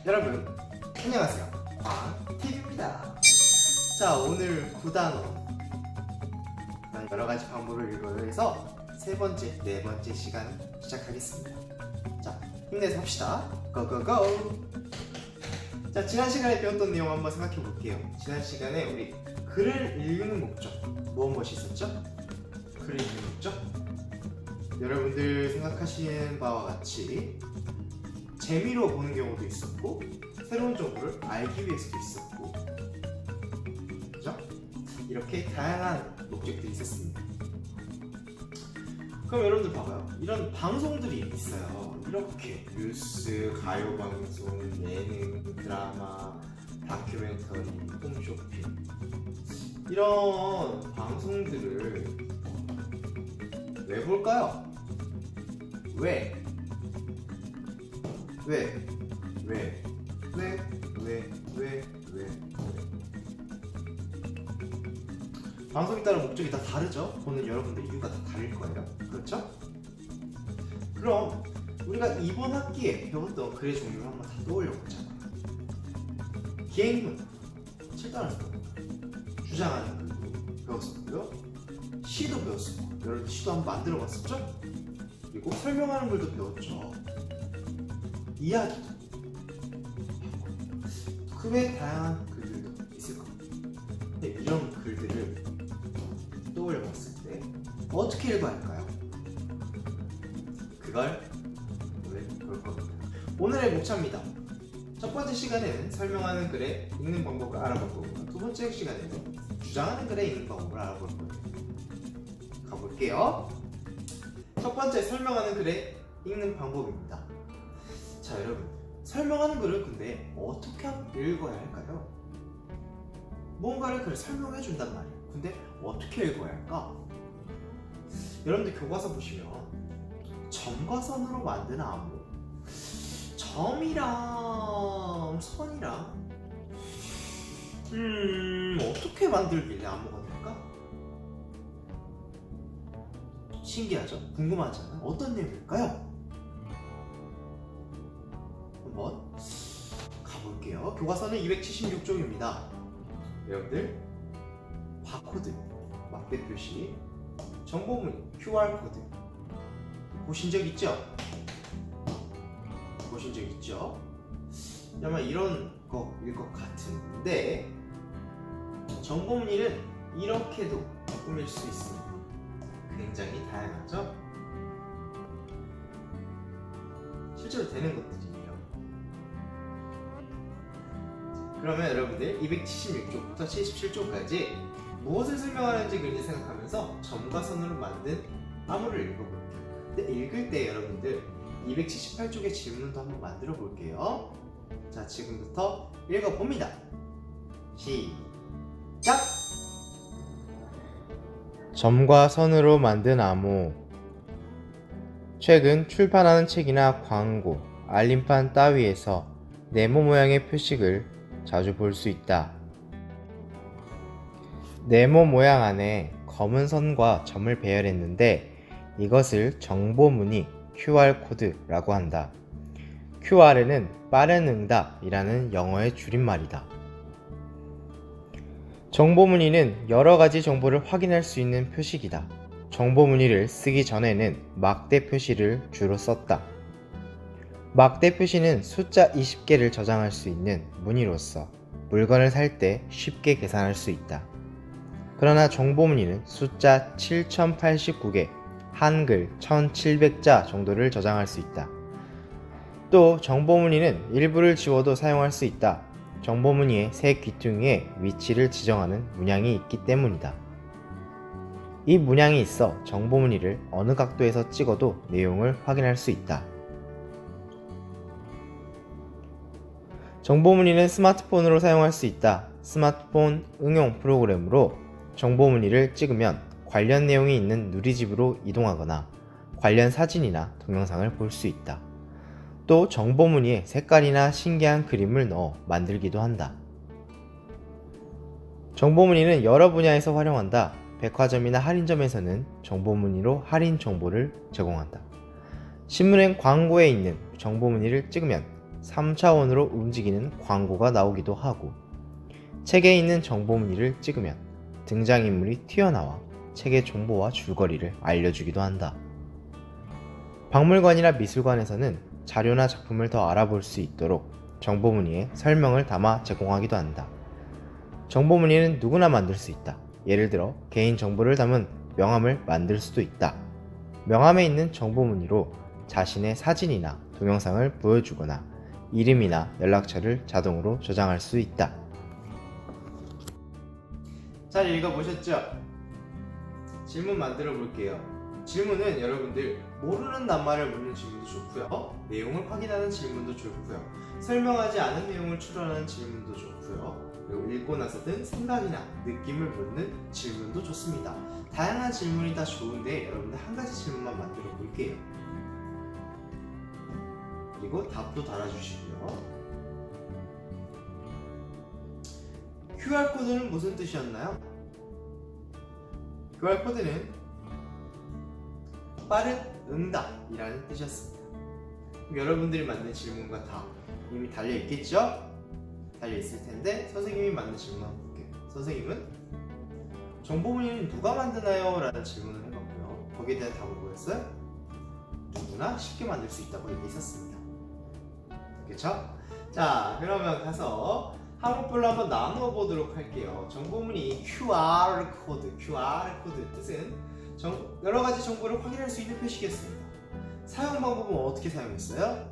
여러분 안녕하세요, TV입니다. 자, 오늘 9단어 여러가지 방법을 읽어서 세 번째, 네 번째 시간 시작하겠습니다. 자, 힘내서 합시다. 고고고! 자, 지난 시간에 배웠던 내용 한번 생각해 볼게요. 지난 시간에 우리 글을 읽는 목적, 무엇이 있었죠? 글을 읽는 목적? 여러분들 생각하시는 바와 같이 재미로 보는 경우도 있었고, 새로운 정보를 알기 위해서도 있었고, 그죠? 이렇게 다양한 목적들이 있었습니다. 그럼 여러분들 봐봐요. 이런 방송들이 있어요. 이렇게 뉴스, 가요방송, 예능, 드라마, 다큐멘터리, 홈쇼핑, 이런 방송들을 왜 볼까요? 왜? 방송에 따른 목적이 다 다르죠? 보는 여러분들 이유가 다 다를 거예요. 그렇죠? 그럼 우리가 이번 학기에 배웠던 글의 종류를 한번 다 떠올려보자. 기행문, 칠단을 주장하는 글도 배웠었고요. 시도 배웠어요. 여러분 시도 한번 만들어봤었죠? 그리고 설명하는 글도 배웠죠. 이야기도, 그 외 다양한 글들도 있을 겁니다. 근데 이런 글들을 떠올려봤을 때 어떻게 읽어야 할까요? 그걸 오늘 볼 겁니다. 오늘의 목차입니다. 첫 번째 시간에는 설명하는 글의 읽는 방법을 알아볼 거고요. 두 번째 시간에는 주장하는 글의 읽는 방법을 알아볼 거예요. 가볼게요. 첫 번째, 설명하는 글의 읽는 방법입니다. 자, 여러분, 설명하는 글을 근데 어떻게 읽어야 할까요? 뭔가를 그걸 설명해 준단 말이에요. 근데 어떻게 읽어야 할까? 여러분들 교과서 보시면 점과 선으로 만든 암호, 점이랑 선이랑 어떻게 만들길래 암호가 될까? 신기하죠? 궁금하잖아요. 어떤 내용일까요? 한번 가볼게요. 교과서는 276쪽입니다. 여러분들 바코드, 막대 표시, 정보문의, QR코드 보신 적 있죠? 보신 적 있죠? 아마 이런 거일 것 같은데, 정보문의는 이렇게도 꾸밀 수 있습니다. 굉장히 다양하죠? 실제로 되는 것들이에요. 그러면 여러분들 276쪽부터 77쪽까지 무엇을 설명하는지 그런지 생각하면서 점과 선으로 만든 암호를 읽어볼게요. 근데 읽을 때 여러분들 278쪽의 질문도 한번 만들어 볼게요. 자, 지금부터 읽어봅니다. 시작! 점과 선으로 만든 암호. 최근 출판하는 책이나 광고, 알림판 따위에서 네모 모양의 표식을 자주 볼 수 있다. 네모 모양 안에 검은 선과 점을 배열했는데 이것을 정보문의 QR코드라고 한다. QR에는 빠른 응답이라는 영어의 줄임말이다. 정보문의는 여러 가지 정보를 확인할 수 있는 표식이다. 정보문의를 쓰기 전에는 막대 표시를 주로 썼다. 막대 표시는 숫자 20개를 저장할 수 있는 문의로서 물건을 살 때 쉽게 계산할 수 있다. 그러나 정보문의는 숫자 7089개, 한글 1700자 정도를 저장할 수 있다. 또 정보문의는 일부를 지워도 사용할 수 있다. 정보문의의 세 귀퉁이에 위치를 지정하는 문양이 있기 때문이다. 이 문양이 있어 정보문의를 어느 각도에서 찍어도 내용을 확인할 수 있다. 정보문의는 스마트폰으로 사용할 수 있다. 스마트폰 응용 프로그램으로 정보문의를 찍으면 관련 내용이 있는 누리집으로 이동하거나 관련 사진이나 동영상을 볼 수 있다. 또 정보문의에 색깔이나 신기한 그림을 넣어 만들기도 한다. 정보문의는 여러 분야에서 활용한다. 백화점이나 할인점에서는 정보문의로 할인 정보를 제공한다. 신문엔 광고에 있는 정보문의를 찍으면 3차원으로 움직이는 광고가 나오기도 하고, 책에 있는 정보 무늬를 찍으면 등장인물이 튀어나와 책의 정보와 줄거리를 알려주기도 한다. 박물관이나 미술관에서는 자료나 작품을 더 알아볼 수 있도록 정보 무늬에 설명을 담아 제공하기도 한다. 정보 무늬는 누구나 만들 수 있다. 예를 들어 개인 정보를 담은 명함을 만들 수도 있다. 명함에 있는 정보 무늬로 자신의 사진이나 동영상을 보여주거나 이름이나 연락처를 자동으로 저장할 수 있다. 잘 읽어보셨죠? 질문 만들어 볼게요. 질문은 여러분들 모르는 낱말을 묻는 질문도 좋고요, 내용을 확인하는 질문도 좋고요, 설명하지 않은 내용을 추론하는 질문도 좋고요, 그리고 읽고 나서 든 생각이나 느낌을 묻는 질문도 좋습니다. 다양한 질문이 다 좋은데 여러분들 한 가지 질문만 만들어 볼게요. 그리고 답도 달아주시고요. QR코드는 무슨 뜻이었나요? QR코드는 빠른 응답이라는 뜻이었습니다. 그럼 여러분들이 만든 질문과 다 이미 달려있겠죠? 달려있을 텐데 선생님이 만든 질문 한번 볼게요. 선생님은 정보 무늬는 누가 만드나요? 라는 질문을 해봤고요. 거기에 대한 답은 뭐였어요? 누구나 쉽게 만들 수 있다고 얘기했었습니다. 그쵸? 자, 그러면 가서 한국별로 한번 나누어 보도록 할게요. 정보문이 QR 코드 뜻은 여러 가지 정보를 확인할 수 있는 표시겠습니다. 사용 방법은 어떻게 사용했어요?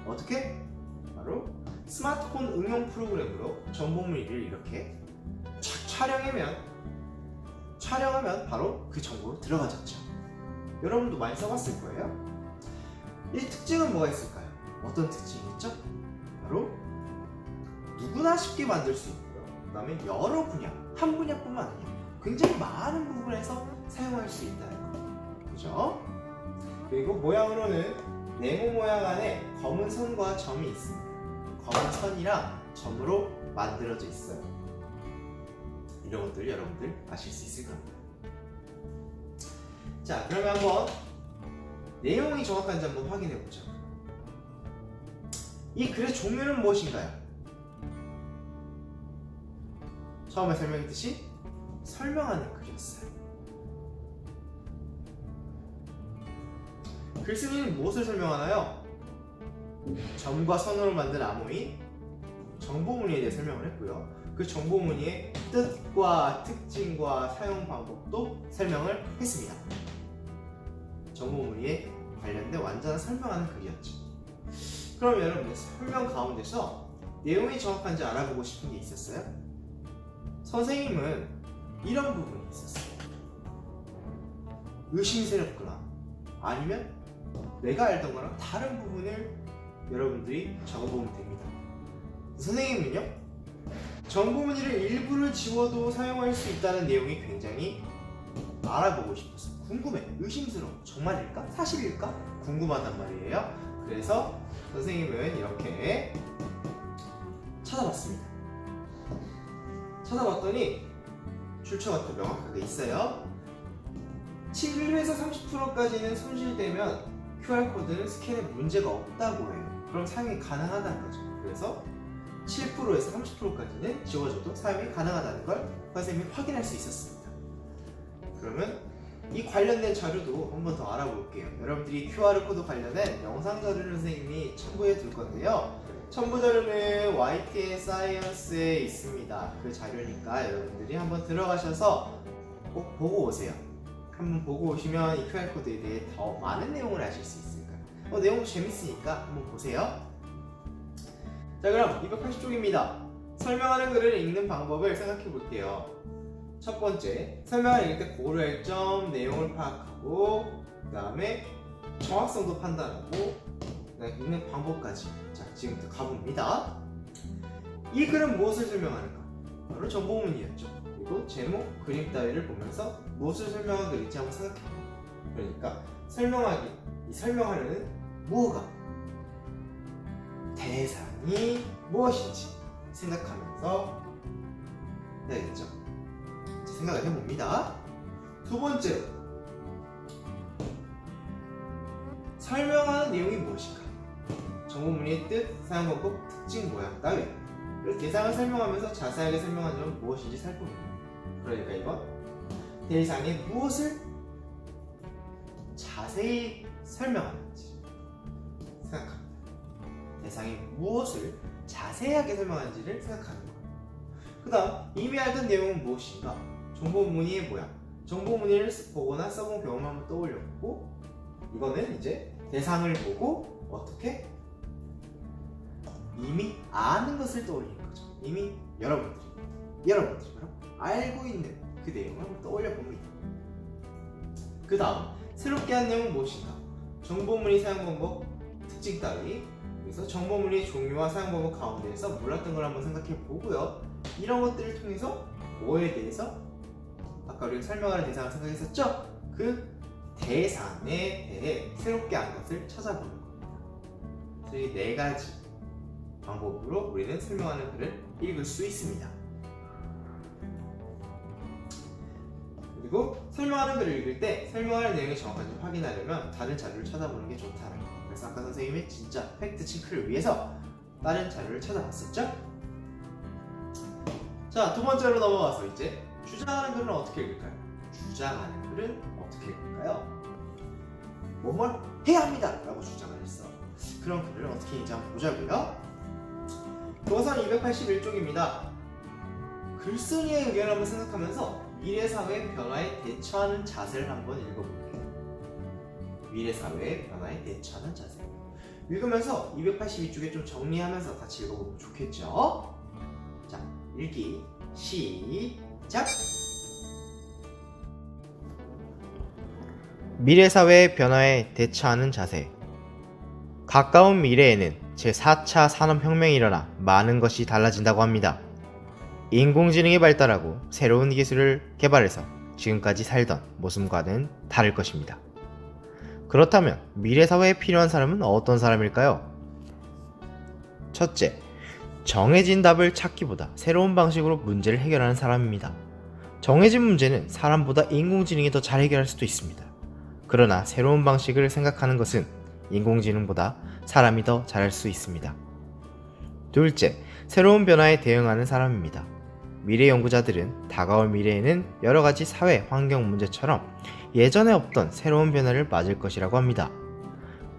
어떻게? 바로 스마트폰 응용 프로그램으로 정보문의를 이렇게 촬영하면 바로 그 정보로 들어가졌죠. 여러분도 많이 써봤을 거예요. 이 특징은 뭐가 있을까요? 어떤 특징이 있죠? 바로 누구나 쉽게 만들 수 있고요. 그 다음에 여러 분야, 한 분야뿐만 아니라 굉장히 많은 부분에서 사용할 수 있다는 거. 그죠? 그리고 모양으로는 네모 모양 안에 검은 선과 점이 있습니다. 검은 선이랑 점으로 만들어져 있어요. 이런 것들 여러분들 아실 수 있을 겁니다. 자, 그러면 한번 내용이 정확한지 한번 확인해 보죠. 이 글의 종류는 무엇인가요? 처음에 설명했듯이 설명하는 글이었어요. 글쓴이는 무엇을 설명하나요? 점과 선으로 만든 암호인 정보문의에 대해 설명을 했고요. 그 정보문의의 뜻과 특징과 사용 방법도 설명을 했습니다. 정보문의에 관련된 완전한 설명하는 글이었죠. 그럼 여러분들 설명 가운데서 내용이 정확한지 알아보고 싶은 게 있었어요? 선생님은 이런 부분이 있었어요. 의심스럽거나 아니면 내가 알던 거랑 다른 부분을 여러분들이 적어보면 됩니다. 선생님은요, 정보문의를 일부를 지워도 사용할 수 있다는 내용이 굉장히 알아보고 싶었어요. 궁금해, 의심스러워, 정말일까? 사실일까? 궁금하단 말이에요. 그래서 선생님은 이렇게 찾아봤습니다. 찾아봤더니 출처가 또 명확하게 있어요. 7에서 30%까지는 손실되면 QR코드는 스캔에 문제가 없다고 해요. 그럼 사용이 가능하다는 거죠. 그래서 7%에서 30%까지는 지워져도 사용이 가능하다는 걸 선생님이 확인할 수 있었습니다. 그러면 이 관련된 자료도 한번 더 알아볼게요. 여러분들이 QR코드 관련된 영상 자료를 선생님이 첨부해 둘 건데요. 첨부 자료는 YTN 사이언스에 있습니다. 그 자료니까 여러분들이 한번 들어가셔서 꼭 보고 오세요. 한번 보고 오시면 이 QR코드에 대해 더 많은 내용을 아실 수 있을 거예요. 내용도 재밌으니까 한번 보세요. 자, 그럼 280쪽입니다. 설명하는 글을 읽는 방법을 생각해 볼게요. 첫 번째, 설명을 읽을 때 고려할 점, 내용을 파악하고, 그 다음에 정확성도 판단하고, 그다음에 읽는 방법까지. 자, 지금부터 가봅니다. 이 글은 무엇을 설명하는가? 바로 정보문이었죠. 그리고 제목, 그림 따위를 보면서 무엇을 설명한 글인지 한번 생각해봐요. 그러니까 설명하기, 이 설명하려는 무엇가, 대상이 무엇인지 생각하면서 해야겠죠. 생각을 해봅니다. 두 번째로, 설명하는 내용이 무엇인가? 정보문의의 뜻, 사용 방법, 특징, 모양 따위 그래서 대상을 설명하면서 자세하게 설명하는 점은 무엇인지 살펴봅니다. 그러니까 이건 대상이 무엇을 자세히 설명하는지 생각합니다. 대상이 무엇을 자세하게 설명하는지를 생각하는 거예요. 그 다음 이미 알던 내용은 무엇인가? 정보문의의 모양. 정보문의를 보거나 써본 경험을 한번 떠올려보고 이거는 이제 대상을 보고 어떻게 이미 아는 것을 떠올리는 거죠. 이미 여러분들이 바로 알고 있는 그 내용을 한번 떠올려 봅니다. 그 다음 새롭게 한 내용은 무엇인가? 정보문의 사용 방법, 특징 따위. 그래서 정보문의 종류와 사용 방법 가운데에서 몰랐던 걸 한번 생각해 보고요. 이런 것들을 통해서 뭐에 대해서 아까 우리가 설명하는 대상을 생각했었죠? 그 대상에 대해 새롭게 한 것을 찾아보는 겁니다. 그래서 이 네 가지 방법으로 우리는 설명하는 글을 읽을 수 있습니다. 그리고 설명하는 글을 읽을 때 설명하는 내용이 정확한지 확인하려면 다른 자료를 찾아보는 게 좋다는 거. 그래서 아까 선생님이 진짜 팩트 체크를 위해서 다른 자료를 찾아봤었죠? 자, 두 번째로 넘어가서 이제 주장하는 글은 어떻게 읽을까요? 주장하는 글은 어떻게 읽을까요? 뭐뭘 해야 합니다! 라고 주장을 했어. 그런 글을 어떻게 읽는지 한번 보자고요. 도선 281쪽입니다. 글쓴이의 의견을 한번 생각하면서 미래사회의 변화에 대처하는 자세를 한번 읽어볼게요. 미래사회의 변화에 대처하는 자세. 읽으면서 282쪽에 좀 정리하면서 같이 읽어보면 좋겠죠? 자, 읽기 시작! 미래사회의 변화에 대처하는 자세. 가까운 미래에는 제4차 산업혁명이 일어나 많은 것이 달라진다고 합니다. 인공지능이 발달하고 새로운 기술을 개발해서 지금까지 살던 모습과는 다를 것입니다. 그렇다면 미래사회에 필요한 사람은 어떤 사람일까요? 첫째, 정해진 답을 찾기보다 새로운 방식으로 문제를 해결하는 사람입니다. 정해진 문제는 사람보다 인공지능이 더 잘 해결할 수도 있습니다. 그러나 새로운 방식을 생각하는 것은 인공지능보다 사람이 더 잘할 수 있습니다. 둘째, 새로운 변화에 대응하는 사람입니다. 미래 연구자들은 다가올 미래에는 여러 가지 사회, 환경 문제처럼 예전에 없던 새로운 변화를 맞을 것이라고 합니다.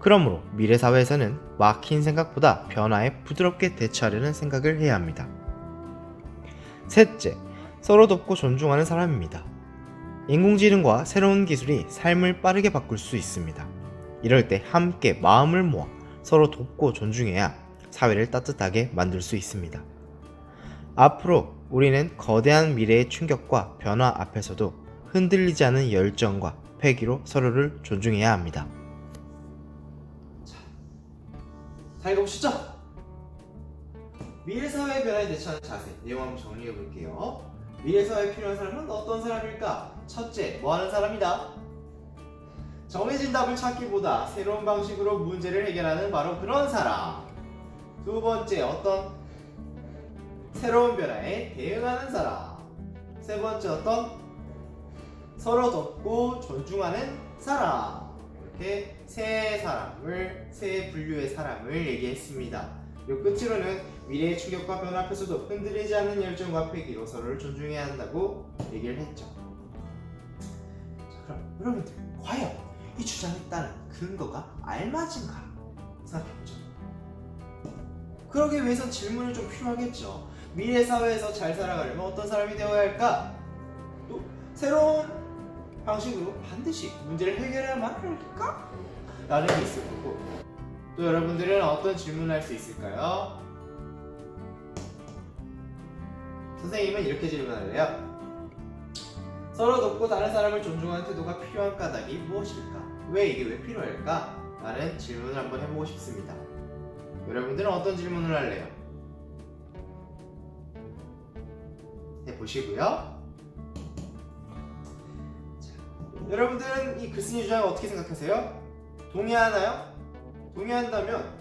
그러므로 미래 사회에서는 막힌 생각보다 변화에 부드럽게 대처하려는 생각을 해야 합니다. 셋째, 서로 돕고 존중하는 사람입니다. 인공지능과 새로운 기술이 삶을 빠르게 바꿀 수 있습니다. 이럴 때 함께 마음을 모아 서로 돕고 존중해야 사회를 따뜻하게 만들 수 있습니다. 앞으로 우리는 거대한 미래의 충격과 변화 앞에서도 흔들리지 않은 열정과 패기로 서로를 존중해야 합니다. 다 읽어보시죠? 미래사회의 변화에 대처하는 자세, 내용 한번 정리해볼게요. 미래사회에 필요한 사람은 어떤 사람일까? 첫째, 뭐하는 사람이다? 정해진 답을 찾기보다 새로운 방식으로 문제를 해결하는 바로 그런 사람. 두 번째, 어떤 새로운 변화에 대응하는 사람. 세 번째, 어떤 서로 돕고 존중하는 사람. 이렇게 세 분류의 사람을 얘기했습니다. 요 끝으로는 미래의 충격과 변화 앞에서도 흔들리지 않는 열정과 패기로 서로를 존중해야 한다고 얘기를 했죠. 자, 그럼 여러분들 과연 이 주장에 따른 근거가 알맞은가 생각해보죠. 그러기 위해선 질문이 좀 필요하겠죠. 미래 사회에서 잘 살아가려면 어떤 사람이 되어야 할까? 또 새로운 방식으로 반드시 문제를 해결해야만 할까? 라는 게 있을 거고, 또 여러분들은 어떤 질문을 할 수 있을까요? 선생님은 이렇게 질문할래요. 서로 돕고 다른 사람을 존중하는 태도가 필요한 까닭이 무엇일까? 이게 왜 필요할까? 라는 질문을 한번 해보고 싶습니다. 여러분들은 어떤 질문을 할래요? 해보시고요. 자, 여러분들은 이 글쓴이 주장을 어떻게 생각하세요? 동의하나요? 동의한다면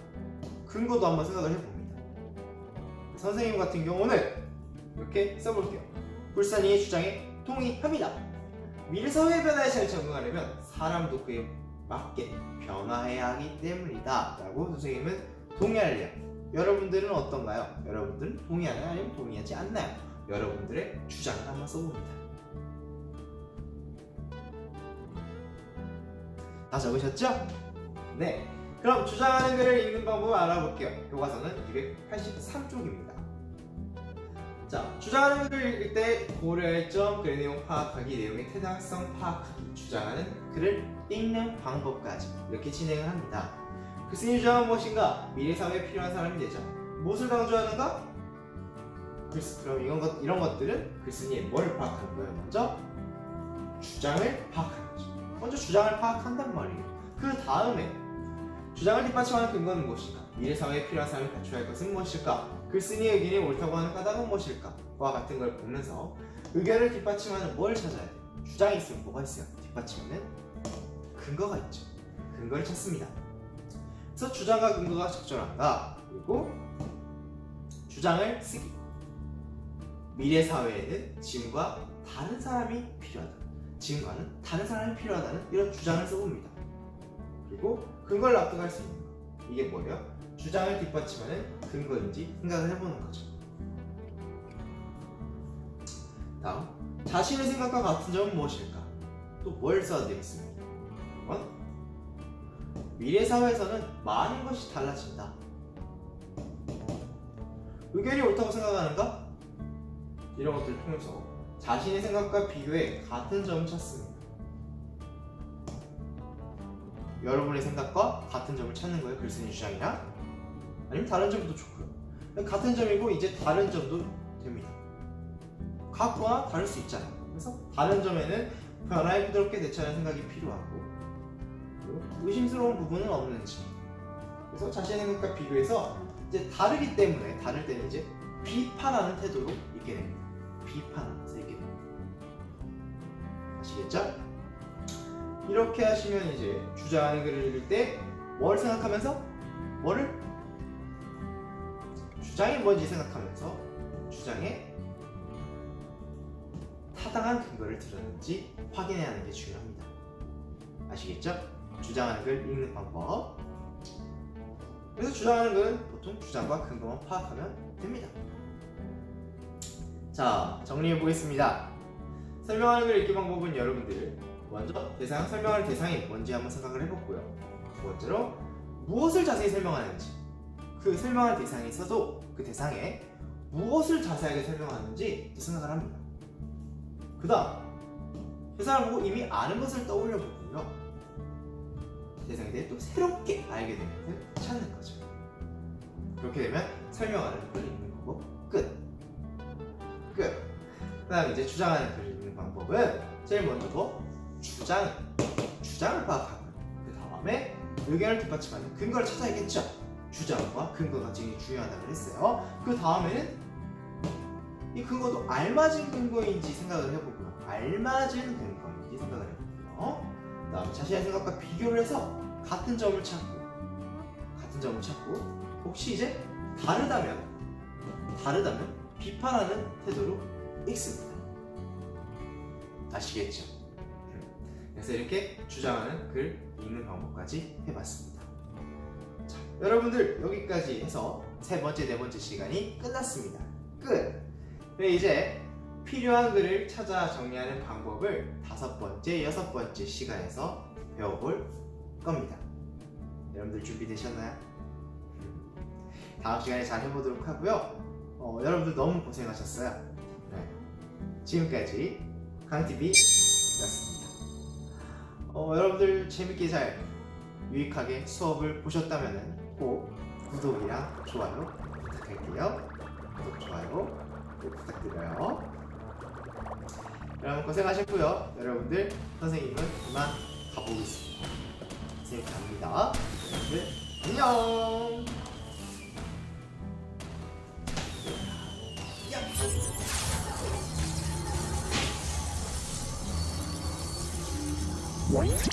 근거도 한번 생각을 해봅니다. 선생님 같은 경우는 이렇게 써볼게요. 글쓴이의 주장에 동의합니다. 미래사회의 변화에 잘 적응하려면 사람도 그에 맞게 변화해야 하기 때문이다 라고 선생님은 동의할래요? 여러분들은 어떤가요? 여러분들은 동의하나요? 아니면 동의하지 않나요? 여러분들의 주장을 한번 써봅니다. 다 적으셨죠? 네. 그럼 주장하는 글을 읽는 방법을 알아볼게요. 교과서는 283쪽입니다. 자, 주장하는 글을 읽을 때 고려할 점, 글의 내용 파악하기, 내용의 태당성 파악하기, 주장하는 글을 읽는 방법까지 이렇게 진행을 합니다. 글쓴이의 주장은 무엇인가? 미래 사회에 필요한 사람이 되자. 무엇을 강조하는가? 그럼 이런 것들은 글쓴이의 뭐를 파악하는 거예요? 먼저 주장을 파악하는 거죠. 먼저 주장을 파악한단 말이에요. 그 다음에 주장을 뒷받침하는 근거는 무엇일까? 미래 사회에 필요한 사람이 갖춰야 할 것은 무엇일까? 글쓴이의 의견이 옳다고 하는 까닭은 무엇일까? 와 같은 걸 보면서 의견을 뒷받침하는 뭘 찾아야 돼요? 주장이 있으면 뭐가 있어요? 뒷받침하는 근거가 있죠. 근거를 찾습니다. 그래서 주장과 근거가 적절한가? 그리고 주장을 쓰기. 미래 사회에는 지금과 다른 사람이 필요하다. 지금과는 다른 사람이 필요하다는 이런 주장을 써봅니다. 그리고 근거를 납득할 수 있는 거. 이게 뭐예요? 주장을 뒷받침하는 근거인지 생각을 해보는 거죠. 다음, 자신의 생각과 같은 점은 무엇일까? 또 뭘 써야 되겠습니까? 1번, 미래 사회에서는 많은 것이 달라진다. 의견이 옳다고 생각하는가? 이런 것들을 통해서 자신의 생각과 비교해 같은 점을 찾습니다. 여러분의 생각과 같은 점을 찾는 거예요. 글쓴이 주장이나 아니면 다른 점도 좋고요. 같은 점이고 이제 다른 점도 됩니다. 같거나 다를 수 있잖아요. 그래서 다른 점에는 변화에 부드럽게 대처하는 생각이 필요하고 그리고 의심스러운 부분은 없는지. 그래서 자신의 생각과 비교해서 이제 다르기 때문에 다를 때는 이제 비판하는 태도로 읽게 됩니다. 비판하면서 읽게 됩니다. 아시겠죠? 이렇게 하시면 이제 주장하는 글을 읽을 때 뭘 생각하면서 뭐를 주장이 뭔지 생각하면서 주장에 타당한 근거를 들었는지 확인해야 하는 게 중요합니다. 아시겠죠? 주장하는 글 읽는 방법. 그래서 주장하는 글은 보통 주장과 근거만 파악하면 됩니다. 자, 정리해 보겠습니다. 설명하는 글 읽기 방법은 여러분들 먼저 설명할 대상이 뭔지 한번 생각을 해봤고요. 두 번째로 무엇을 자세히 설명하는지, 그 설명할 대상이 있어도 그 대상에 무엇을 자세하게 설명하는지 생각을 합니다. 그 다음 대상을 보고 이미 아는 것을 떠올려 보고요. 대상에 대해 또 새롭게 알게 되는 것을 찾는 거죠. 그렇게 되면 설명하는 글을 읽는 방법 끝. 그 다음 이제 주장하는 글을 읽는 방법은 제일 먼저 주장을 파악하고요. 그 다음에 의견을 뒷받침하는 근거를 찾아야겠죠. 주장과 근거가 굉장히 중요하다고 했어요. 그 다음에는 이 근거도 알맞은 근거인지 생각을 해보고요. 알맞은 근거인지 생각을 해보고요. 그 다음에 자신의 생각과 비교를 해서 같은 점을 찾고 혹시 이제 다르다면 비판하는 태도로 읽습니다. 아시겠죠? 그래서 이렇게 주장하는 글 읽는 방법까지 해봤습니다. 자, 여러분들 여기까지 해서 세 번째, 네 번째 시간이 끝났습니다. 끝! 네, 이제 필요한 글을 찾아 정리하는 방법을 다섯 번째, 여섯 번째 시간에서 배워볼 겁니다. 여러분들 준비되셨나요? 다음 시간에 잘 해보도록 하고요. 여러분들 너무 고생하셨어요. 네. 지금까지 강TV였습니다. 여러분들 재밌게 잘 유익하게 수업을 보셨다면 꼭 구독이랑 좋아요 부탁할게요. 구독, 좋아요 꼭 부탁드려요. 여러분 고생하셨고요. 여러분들 선생님은 그만 가보겠습니다. 선생님 갑니다. 여러분들 안녕. What?